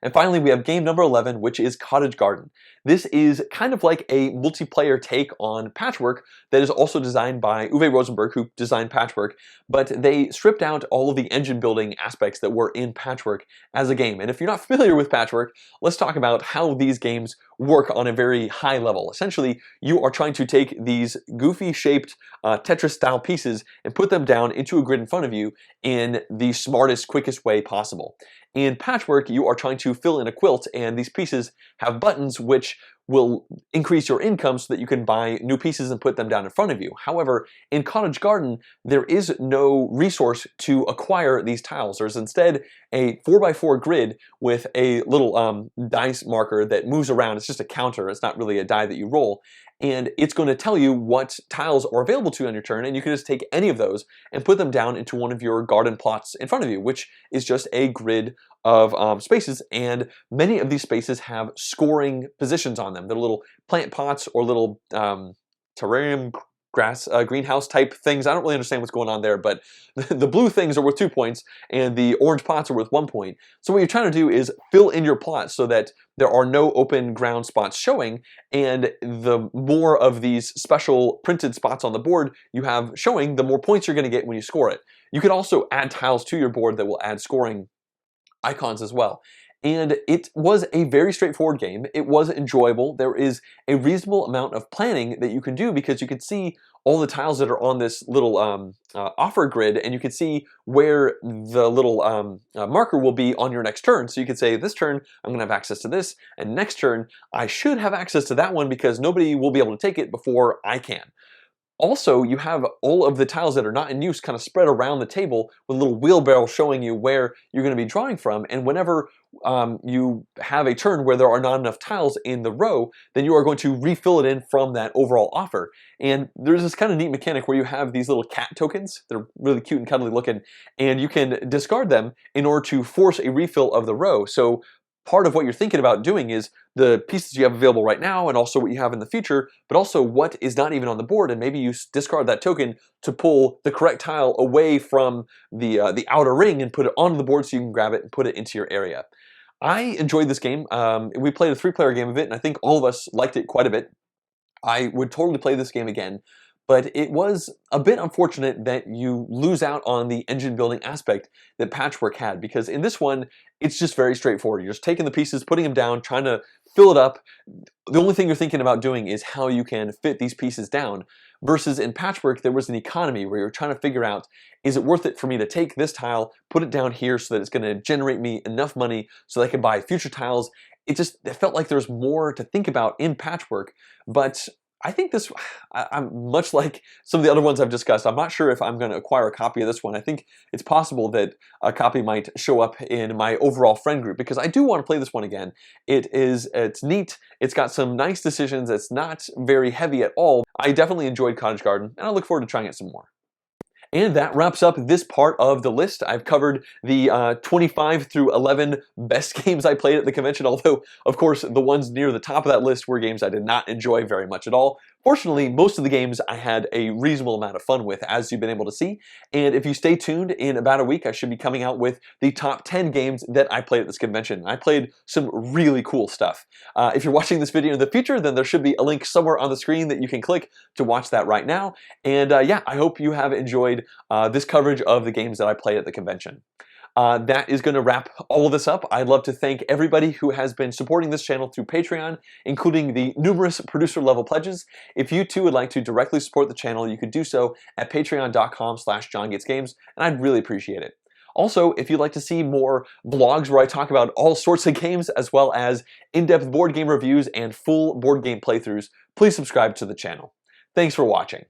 A: And finally, we have game number 11, which is Cottage Garden. This is kind of like a multiplayer take on Patchwork that is also designed by Uwe Rosenberg, who designed Patchwork, but they stripped out all of the engine building aspects that were in Patchwork as a game. And if you're not familiar with Patchwork, let's talk about how these games work on a very high level. Essentially, you are trying to take these goofy shaped Tetris-style pieces and put them down into a grid in front of you in the smartest, quickest way possible. In Patchwork, you are trying to fill in a quilt, and these pieces have buttons which will increase your income so that you can buy new pieces and put them down in front of you. However, in Cottage Garden, there is no resource to acquire these tiles. There's instead a 4x4 grid with a little dice marker that moves around. It's just a counter. It's not really a die that you roll. And it's going to tell you what tiles are available to you on your turn, and you can just take any of those and put them down into one of your garden plots in front of you, which is just a grid of spaces, and many of these spaces have scoring positions on them. They're little plant pots or little terrarium grass greenhouse type things. I don't really understand what's going on there, but the blue things are worth 2 points and the orange pots are worth 1 point. So what you're trying to do is fill in your plot so that there are no open ground spots showing, and the more of these special printed spots on the board you have showing, the more points you're going to get when you score it. You can also add tiles to your board that will add scoring icons as well. And it was a very straightforward game. It was enjoyable. There is a reasonable amount of planning that you can do, because you can see all the tiles that are on this little offer grid, and you can see where the little marker will be on your next turn. So you could say, this turn I'm going to have access to this, and next turn I should have access to that one because nobody will be able to take it before I can. Also, you have all of the tiles that are not in use kind of spread around the table with a little wheelbarrow showing you where you're going to be drawing from, and whenever you have a turn where there are not enough tiles in the row, then you are going to refill it in from that overall offer. And there's this kind of neat mechanic where you have these little cat tokens. They're really cute and cuddly looking, and you can discard them in order to force a refill of the row. So part of what you're thinking about doing is the pieces you have available right now, and also what you have in the future, but also what is not even on the board, and maybe you discard that token to pull the correct tile away from the outer ring and put it onto the board so you can grab it and put it into your area. I enjoyed this game. We played a 3-player game of it, and I think all of us liked it quite a bit. I would totally play this game again, but it was a bit unfortunate that you lose out on the engine building aspect that Patchwork had, because in this one, it's just very straightforward. You're just taking the pieces, putting them down, trying to fill it up. The only thing you're thinking about doing is how you can fit these pieces down, versus in Patchwork, there was an economy where you're trying to figure out, is it worth it for me to take this tile, put it down here so that it's going to generate me enough money so that I can buy future tiles. It felt like there was more to think about in Patchwork, but I think this, I'm much like some of the other ones I've discussed, I'm not sure if I'm going to acquire a copy of this one. I think it's possible that a copy might show up in my overall friend group, because I do want to play this one again. It's neat, it's got some nice decisions, it's not very heavy at all. I definitely enjoyed Cottage Garden, and I look forward to trying it some more. And that wraps up this part of the list. I've covered the 25 through 11 best games I played at the convention, although, of course, the ones near the top of that list were games I did not enjoy very much at all. Fortunately, most of the games I had a reasonable amount of fun with, as you've been able to see. And if you stay tuned, in about a week, I should be coming out with the top 10 games that I played at this convention. I played some really cool stuff. If you're watching this video in the future, then there should be a link somewhere on the screen that you can click to watch that right now. And yeah, I hope you have enjoyed this coverage of the games that I played at the convention. That is going to wrap all of this up. I'd love to thank everybody who has been supporting this channel through Patreon, including the numerous producer-level pledges. If you too would like to directly support the channel, you could do so at patreon.com/JonGetsGames, and I'd really appreciate it. Also, if you'd like to see more vlogs where I talk about all sorts of games, as well as in-depth board game reviews and full board game playthroughs, please subscribe to the channel. Thanks for watching.